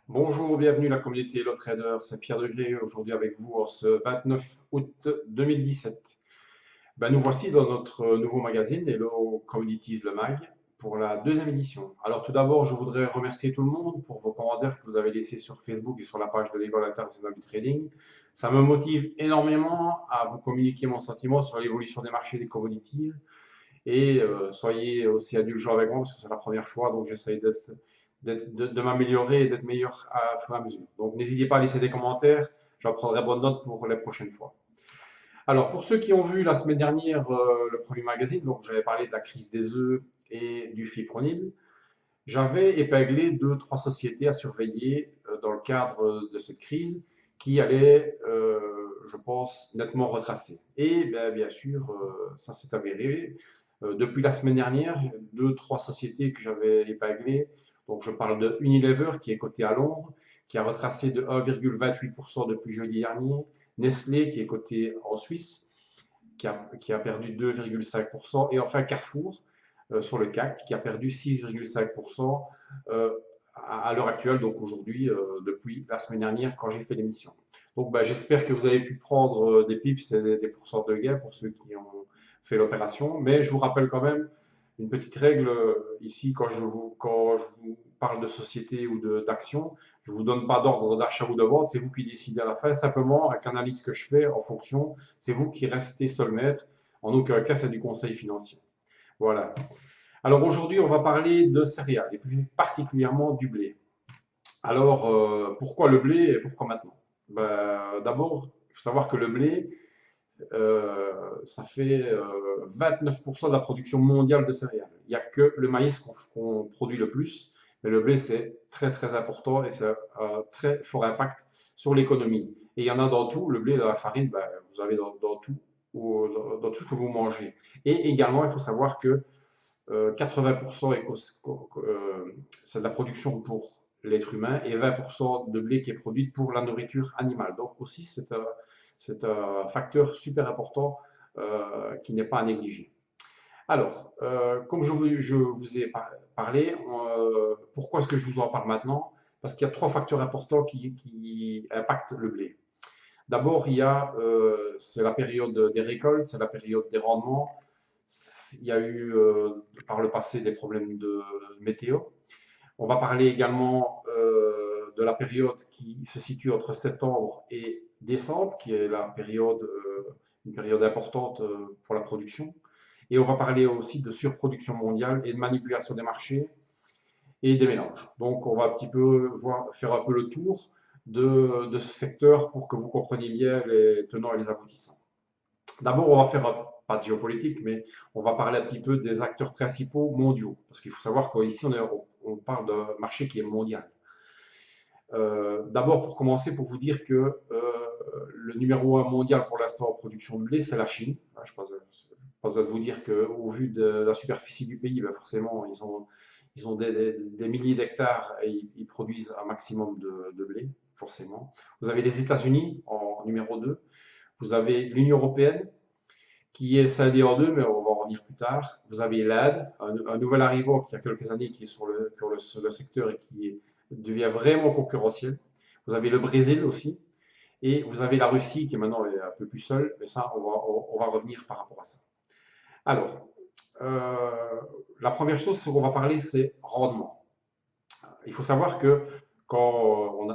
Bonjour, bienvenue à la communauté Hello Trader, c'est Pierre Degré aujourd'hui avec vous en ce 29 août 2017. Nous voici dans notre nouveau magazine Hello Commodities le Mag pour la deuxième édition. Alors tout d'abord, je voudrais remercier tout le monde pour vos commentaires que vous avez laissés sur Facebook et sur la page de l'École internationale du trading. Ça me motive énormément à vous communiquer mon sentiment sur l'évolution des marchés des commodities et soyez aussi indulgents avec moi parce que c'est la première fois, donc j'essaye de m'améliorer et d'être meilleur à fur et à mesure. Donc n'hésitez pas à laisser des commentaires, j'en prendrai bonne note pour les prochaines fois. Alors pour ceux qui ont vu la semaine dernière le premier magazine, donc j'avais parlé de la crise des œufs et du fipronil, j'avais épinglé deux, trois sociétés à surveiller dans le cadre de cette crise qui allaient, je pense, nettement retracer. Et bien sûr, ça s'est avéré. Depuis la semaine dernière, deux, trois sociétés que j'avais épinglées. Donc je parle de Unilever qui est coté à Londres, qui a retracé de 1,28% depuis jeudi dernier. Nestlé qui est coté en Suisse, qui a perdu 2,5%. Et enfin Carrefour sur le CAC qui a perdu 6,5% à l'heure actuelle, donc aujourd'hui, depuis la semaine dernière quand j'ai fait l'émission. Donc j'espère que vous avez pu prendre des pips et des pourcents de gain pour ceux qui ont fait l'opération. Mais je vous rappelle quand même une petite règle ici quand je vous parle de société ou d'action. Je ne vous donne pas d'ordre d'achat ou de vente, c'est vous qui décidez à la fin. Simplement, avec l'analyse que je fais en fonction, c'est vous qui restez seul maître. En aucun cas, c'est du conseil financier. Voilà. Alors aujourd'hui, on va parler de céréales et plus particulièrement du blé. Alors, pourquoi le blé et pourquoi maintenant? D'abord, il faut savoir que le blé, ça fait 29% de la production mondiale de céréales. Il n'y a que le maïs qu'on produit le plus, mais le blé, c'est très très important et c'est un très fort impact sur l'économie. Et il y en a dans tout, le blé, dans la farine, vous avez dans tout, dans tout ce que vous mangez. Et également, il faut savoir que 80% c'est de la production pour l'être humain et 20% de blé qui est produit pour la nourriture animale. Donc aussi, c'est un facteur super important qui n'est pas à négliger. Alors, comme je vous ai parlé, pourquoi est-ce que je vous en parle maintenant? Parce qu'il y a trois facteurs importants qui impactent le blé. D'abord, c'est la période des récoltes, c'est la période des rendements. Il y a eu par le passé des problèmes de météo. On va parler également de la période qui se situe entre septembre et décembre, qui est une période importante pour la production. Et on va parler aussi de surproduction mondiale et de manipulation des marchés et des mélanges. Donc, on va un petit peu faire un peu le tour de ce secteur pour que vous compreniez bien les tenants et les aboutissants. D'abord, on va faire pas de géopolitique, mais on va parler un petit peu des acteurs principaux mondiaux. Parce qu'il faut savoir qu'ici, on parle d'un marché qui est mondial. D'abord, pour commencer, pour vous dire que le numéro un mondial pour l'instant en production de blé, c'est la Chine. Je pense pas besoin de vous dire qu'au vu de la superficie du pays, forcément, ils ont des milliers d'hectares et ils produisent un maximum de blé, forcément. Vous avez les États-Unis en numéro 2. Vous avez l'Union européenne qui est scindée en deux, mais on va en revenir plus tard. Vous avez l'Inde, un nouvel arrivant qui a quelques années qui est sur le secteur et devient vraiment concurrentiel. Vous avez le Brésil aussi. Et vous avez la Russie qui maintenant est un peu plus seule, mais ça, on va revenir par rapport à ça. Alors, euh, la première chose qu'on va parler, c'est rendement. Il faut savoir que quand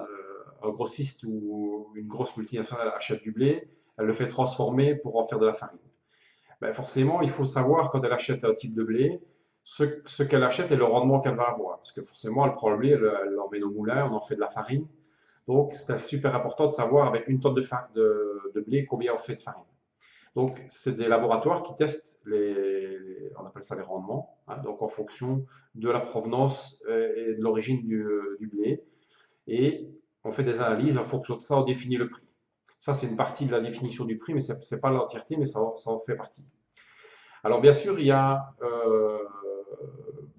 un grossiste ou une grosse multinationale achète du blé, elle le fait transformer pour en faire de la farine. Forcément, il faut savoir quand elle achète un type de blé, ce qu'elle achète et le rendement qu'elle va avoir. Parce que forcément, elle prend le blé, elle l'emmène au moulin, on en fait de la farine. Donc, c'est super important de savoir avec une tonne de blé combien on fait de farine. Donc, c'est des laboratoires qui testent on appelle ça les rendements, hein, donc en fonction de la provenance et de l'origine du blé. Et on fait des analyses, en fonction de ça, on définit le prix. Ça, c'est une partie de la définition du prix, mais ce n'est pas l'entièreté, mais ça en fait partie. Alors bien sûr,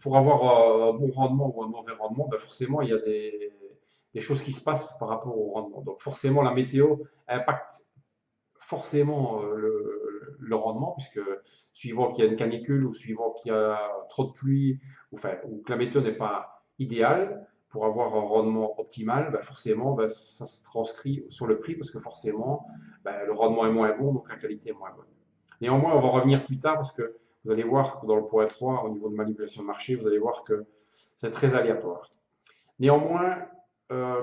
pour avoir un bon rendement ou un mauvais rendement, forcément, il y a des choses qui se passent par rapport au rendement. Donc forcément, la météo impacte forcément le rendement, puisque suivant qu'il y a une canicule ou suivant qu'il y a trop de pluie, ou que la météo n'est pas idéale, pour avoir un rendement optimal, ben forcément, ben, ça se transcrit sur le prix parce que forcément, ben, le rendement est moins bon, donc la qualité est moins bonne. Néanmoins, on va revenir plus tard parce que vous allez voir que dans le point 3, au niveau de manipulation de marché, vous allez voir que c'est très aléatoire. Néanmoins,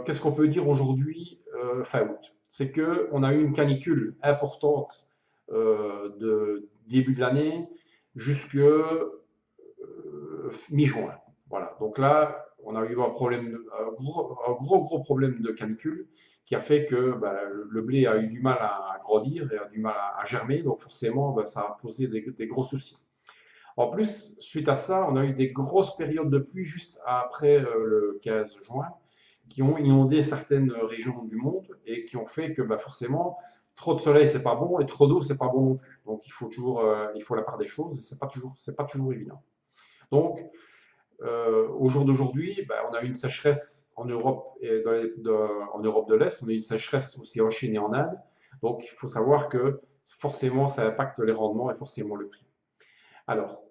qu'est-ce qu'on peut dire aujourd'hui, fin août? C'est qu'on a eu une canicule importante de début de l'année jusque mi-juin. Voilà. Donc là, on a eu un gros problème de canicule qui a fait que bah, le blé a eu du mal à grandir et a du mal à germer. Donc forcément, bah, ça a posé des gros soucis. En plus, suite à ça, on a eu des grosses périodes de pluie juste après le 15 juin qui ont inondé certaines régions du monde et qui ont fait que bah, forcément, trop de soleil, c'est pas bon et trop d'eau, c'est pas bon non plus. Donc il faut toujours, il faut la part des choses et c'est pas toujours évident. Donc, au jour d'aujourd'hui, ben, on a eu une sécheresse en Europe et en Europe de l'Est, on a eu une sécheresse aussi en Chine et en Inde. Donc, il faut savoir que forcément, ça impacte les rendements et forcément le prix. Alors,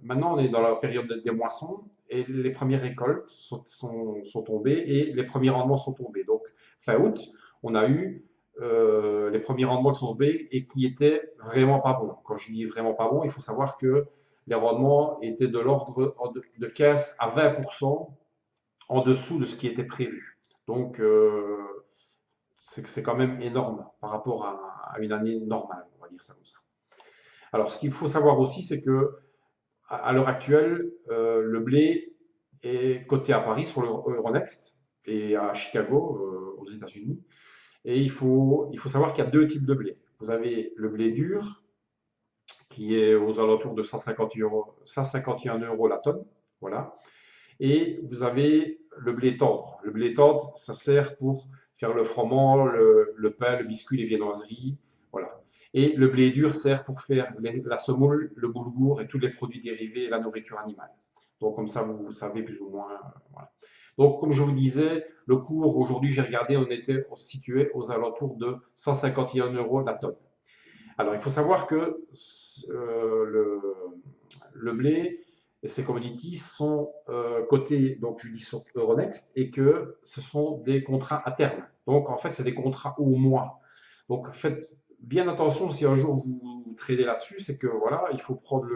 maintenant, on est dans la période des moissons et les premières récoltes sont tombées et les premiers rendements sont tombés. Donc, fin août, on a eu les premiers rendements qui sont tombés et qui étaient vraiment pas bons. Quand je dis vraiment pas bons, il faut savoir que les rendements étaient de l'ordre de 15 à 20% en dessous de ce qui était prévu. Donc, c'est quand même énorme par rapport à une année normale, on va dire ça comme ça. Alors, ce qu'il faut savoir aussi, c'est que à l'heure actuelle, le blé est coté à Paris sur Euronext et à Chicago, aux États-Unis. Et il faut savoir qu'il y a deux types de blé. Vous avez le blé dur, qui est aux alentours de 151 euros la tonne. Voilà. Et vous avez le blé tendre. Le blé tendre, ça sert pour faire le froment, le pain, le biscuit, les viennoiseries. Voilà. Et le blé dur sert pour faire la semoule, le boulgour et tous les produits dérivés et la nourriture animale. Donc comme ça, vous savez plus ou moins. Voilà. Donc comme je vous disais, le cours aujourd'hui, j'ai regardé, on était situé aux alentours de 151 euros la tonne. Alors il faut savoir que le blé et ces commodities sont cotés, donc je dis sur Euronext, et que ce sont des contrats à terme. Donc en fait, c'est des contrats au mois. Donc faites bien attention si un jour vous tradez là-dessus, c'est que voilà, il faut prendre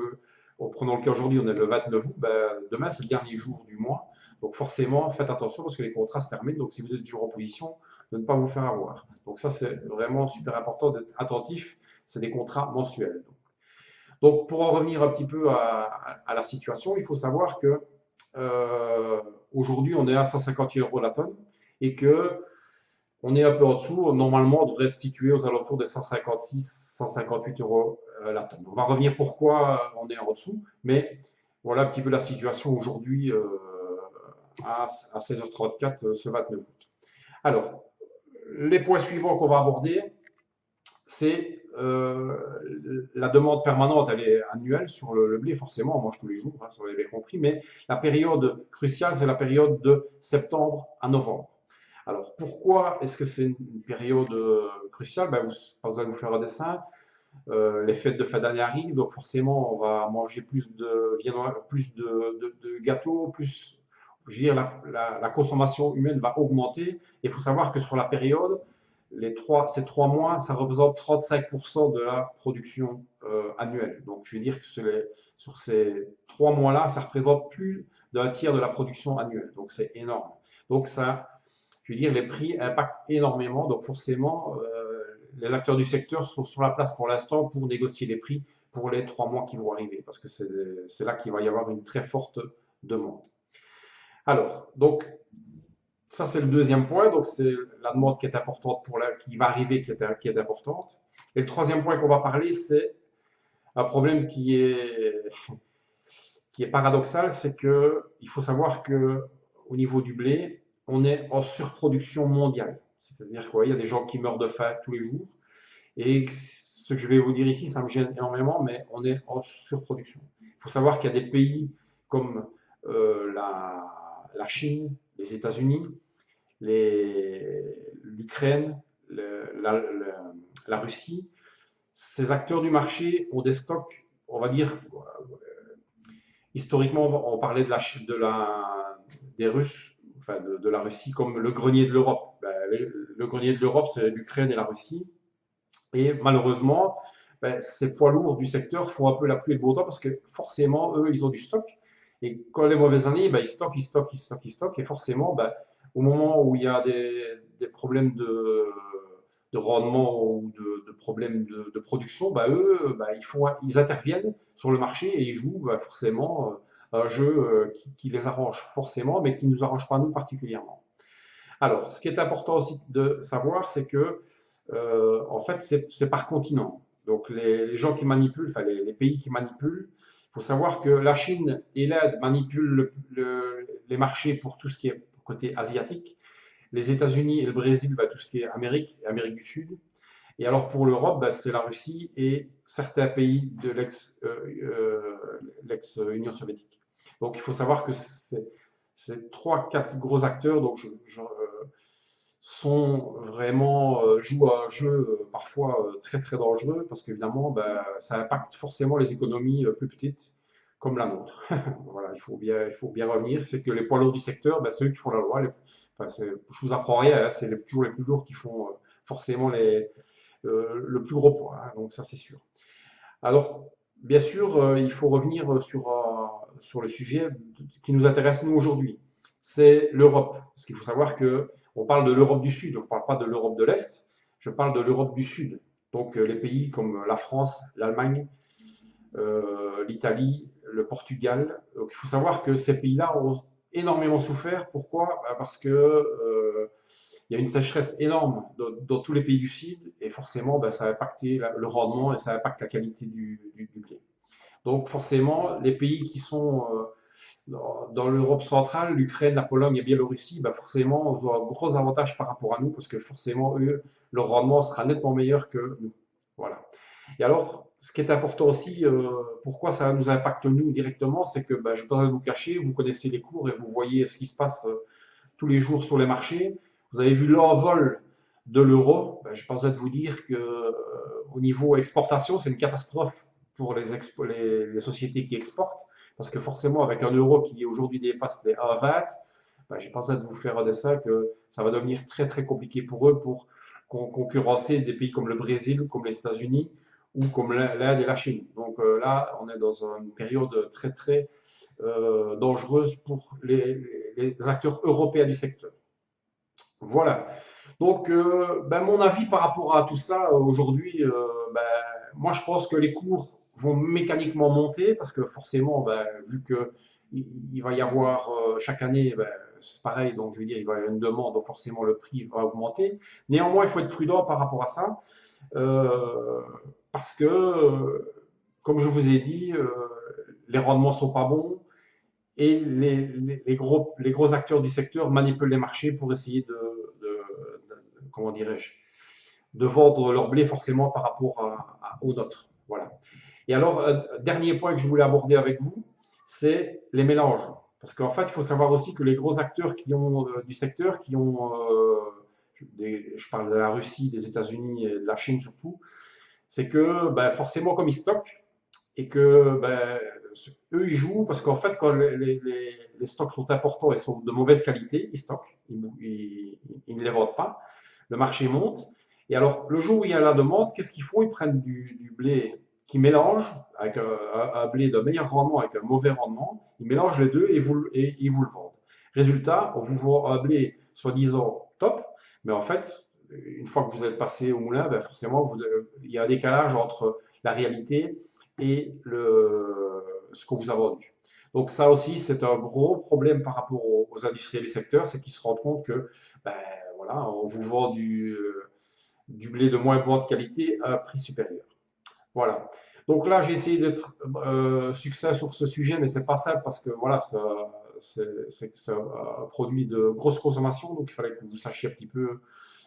prenons le cas aujourd'hui, on est le 29 août, ben, demain c'est le dernier jour du mois. Donc forcément, faites attention parce que les contrats se terminent. Donc si vous êtes toujours en position, de ne pas vous faire avoir. Donc ça, c'est vraiment super important d'être attentif. C'est des contrats mensuels. Donc, pour en revenir un petit peu à la situation, il faut savoir que aujourd'hui, on est à 150 euros la tonne et que on est un peu en dessous. Normalement, on devrait se situer aux alentours de 156, 158 euros la tonne. On va revenir pourquoi on est en dessous, mais voilà un petit peu la situation aujourd'hui à 16h34 ce 29 août. Alors, les points suivants qu'on va aborder, c'est la demande permanente, elle est annuelle sur le blé, forcément, on mange tous les jours, hein, ça vous avez bien compris, mais la période cruciale, c'est la période de septembre à novembre. Alors, pourquoi est-ce que c'est une période cruciale? Ben, pas besoin de vous faire un dessin. Les fêtes de fin d'année arrivent, donc forcément, on va manger plus de gâteaux, plus, je veux dire, la consommation humaine va augmenter. Il faut savoir que sur la période, ces 3 mois, ça représente 35% de la production annuelle. Donc, je veux dire que sur ces 3 mois-là, ça représente plus d'un tiers de la production annuelle. Donc, c'est énorme. Donc, ça, je veux dire, les prix impactent énormément. Donc, forcément, les acteurs du secteur sont sur la place pour l'instant pour négocier les prix pour les 3 mois qui vont arriver, parce que c'est là qu'il va y avoir une très forte demande. Alors, donc, ça, c'est le deuxième point. Donc, c'est la demande qui est importante qui va arriver, qui est importante. Et le troisième point qu'on va parler, c'est un problème qui est paradoxal, c'est que il faut savoir que au niveau du blé, on est en surproduction mondiale. C'est-à-dire qu'il y a des gens qui meurent de faim tous les jours. Et ce que je vais vous dire ici, ça me gêne énormément, mais on est en surproduction. Il faut savoir qu'il y a des pays comme la Chine, les États-Unis, l'Ukraine, la Russie. Ces acteurs du marché ont des stocks, on va dire, historiquement, on parlait des Russes, enfin de la Russie, comme le grenier de l'Europe. Ben, le grenier de l'Europe, c'est l'Ukraine et la Russie. Et malheureusement, ben, ces poids lourds du secteur font un peu la pluie et le beau temps parce que forcément, eux, ils ont du stock. Et quand les mauvaises années, ben, ils stockent, ils stockent, ils stockent, ils stockent. Et forcément, ben, au moment où il y a des problèmes de rendement ou de problèmes de production, ben, eux, ben, ils interviennent sur le marché et ils jouent ben, forcément un jeu qui les arrange forcément, mais qui ne nous arrange pas nous particulièrement. Alors, ce qui est important aussi de savoir, c'est que en fait, c'est par continent. Donc, les gens qui manipulent, enfin les pays qui manipulent, il faut savoir que la Chine et l'Inde manipulent les marchés pour tout ce qui est côté asiatique. Les États-Unis et le Brésil, bah, tout ce qui est Amérique et Amérique du Sud. Et alors pour l'Europe, bah, c'est la Russie et certains pays de l'ex-Union soviétique. Donc il faut savoir que ces trois, quatre gros acteurs donc, sont vraiment jouent à un jeu parfois très très dangereux parce qu'évidemment bah, ça impacte forcément les économies plus petites comme la nôtre. Voilà, il faut bien revenir, c'est que les poids lourds du secteur, bah, c'est eux qui font la loi. Enfin, je vous apprends rien, hein, c'est toujours les plus lourds qui font forcément le plus gros poids, hein, donc ça c'est sûr. Alors, bien sûr, il faut revenir sur le sujet qui nous intéresse nous aujourd'hui. C'est l'Europe. Parce qu'il faut savoir que on parle de l'Europe du Sud, on ne parle pas de l'Europe de l'Est, je parle de l'Europe du Sud. Donc les pays comme la France, l'Allemagne, l'Italie, le Portugal. Donc il faut savoir que ces pays-là ont énormément souffert. Pourquoi? Parce que il y a une sécheresse énorme dans tous les pays du Sud et forcément ben, ça a impacté le rendement et ça impacte la qualité du blé. Donc forcément, les pays qui sont dans l'Europe centrale, l'Ukraine, la Pologne et la Biélorussie, ben forcément, ils ont un gros avantage par rapport à nous parce que forcément, eux, leur rendement sera nettement meilleur que nous. Voilà. Et alors, ce qui est important aussi, pourquoi ça nous impacte nous directement, c'est que ben, je ne peux pas vous cacher, vous connaissez les cours et vous voyez ce qui se passe tous les jours sur les marchés. Vous avez vu l'envol de l'euro. Ben, je pense à vous dire que au niveau exportation, c'est une catastrophe pour les sociétés qui exportent, parce que forcément, avec un euro qui aujourd'hui dépasse les 1,20, ben, j'ai pensé à vous faire un dessin que ça va devenir très très compliqué pour eux pour concurrencer des pays comme le Brésil, comme les États-Unis ou comme l'Inde et la Chine. Donc là, on est dans une période très très dangereuse pour les acteurs européens du secteur. Voilà. Donc, ben, mon avis par rapport à tout ça aujourd'hui, ben, moi je pense que les cours vont mécaniquement monter parce que forcément, ben, vu que il va y avoir chaque année, ben, c'est pareil, donc je veux dire, il va y avoir une demande, donc forcément le prix va augmenter. Néanmoins, il faut être prudent par rapport à ça euh, parce que, comme je vous ai dit, les rendements sont pas bons et les gros acteurs du secteur manipulent les marchés pour essayer comment dirais-je, de vendre leur blé forcément par rapport aux nôtres. Voilà. Et alors, dernier point que je voulais aborder avec vous, c'est les mélanges. Parce qu'en fait, il faut savoir aussi que les gros acteurs du secteur, je parle de la Russie, des États-Unis et de la Chine surtout, c'est que ben, forcément, comme ils stockent, et que ben, eux, ils jouent parce qu'en fait, quand les stocks sont importants et sont de mauvaise qualité, ils stockent, ils ne les vendent pas, le marché monte. Et alors, le jour où il y a la demande, qu'est-ce qu'ils font? Ils prennent du blé qui mélange avec un blé de meilleur rendement, avec un mauvais rendement, ils mélangent les deux et ils vous le vendent. Résultat, on vous vend un blé soi-disant top, mais en fait, une fois que vous êtes passé au moulin, ben forcément, il y a un décalage entre la réalité et ce qu'on vous a vendu. Donc ça aussi, c'est un gros problème par rapport aux industriels du secteur, c'est qu'ils se rendent compte que ben, voilà, on vous vend du blé de moins bonne qualité à un prix supérieur. Voilà. Donc là, j'ai essayé d'être succinct sur ce sujet, mais c'est pas simple parce que voilà, c'est un produit de grosse consommation, donc il fallait que vous sachiez un petit peu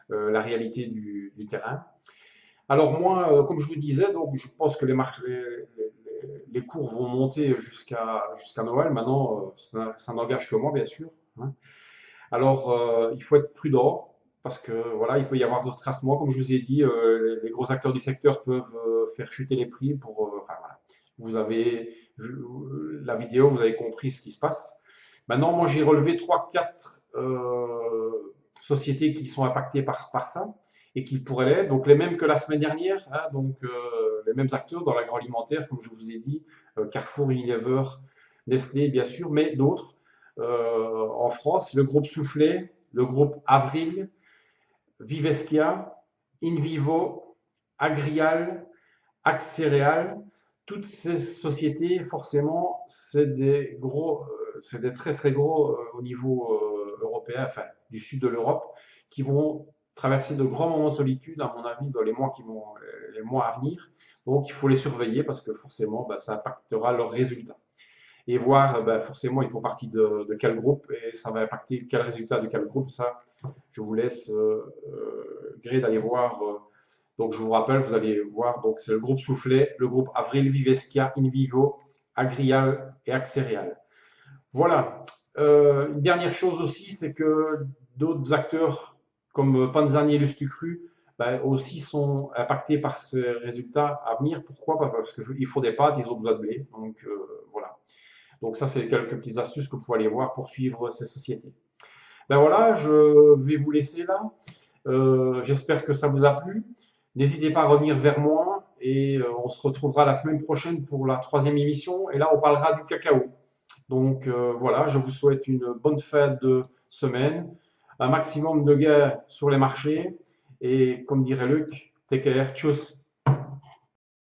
la réalité du terrain. Alors moi, comme je vous disais, donc je pense que les cours vont monter jusqu'à Noël. Maintenant, ça n'engage que moi, bien sûr, hein. Alors, il faut être prudent parce que voilà, il peut y avoir de retracements. Comme je vous ai dit, les gros acteurs du secteur peuvent faire chuter les prix enfin voilà. Vous avez vu la vidéo, vous avez compris ce qui se passe. Maintenant, moi, j'ai relevé trois, quatre sociétés qui sont impactées par ça et qui pourraient l'être. Donc, les mêmes que la semaine dernière, hein, donc les mêmes acteurs dans l'agroalimentaire, comme je vous ai dit, Carrefour, Unilever, Nestlé, bien sûr, mais d'autres. En France, le groupe Soufflet, le groupe Avril, Viveskia, Invivo, Agrial, Axéréal, toutes ces sociétés, forcément, c'est des très très gros au niveau européen, enfin du sud de l'Europe, qui vont traverser de grands moments de solitude, à mon avis, dans les mois à venir. Donc, il faut les surveiller parce que forcément, ben, ça impactera leurs résultats. Et voir, ben, forcément, ils font partie de quel groupe et ça va impacter quel résultat de quel groupe. Ça, je vous laisse gré d'aller voir. Donc, je vous rappelle, vous allez voir, donc c'est le groupe Soufflet, le groupe Avril, Viveskia, Invivo, Agrial et Axérial. Voilà. Une dernière chose aussi, c'est que d'autres acteurs comme Panzani et Lustucru ben, aussi sont impactés par ces résultats à venir. Pourquoi? Parce qu'il faut des pâtes, ils ont besoin de blé. Donc, voilà. Donc, ça, c'est quelques petites astuces que vous pouvez aller voir pour suivre ces sociétés. Ben voilà, je vais vous laisser là. J'espère que ça vous a plu. N'hésitez pas à revenir vers moi et on se retrouvera la semaine prochaine pour la troisième émission. Et là, on parlera du cacao. Donc voilà, je vous souhaite une bonne fête de semaine, un maximum de gains sur les marchés et comme dirait Luc, take care, tchuss.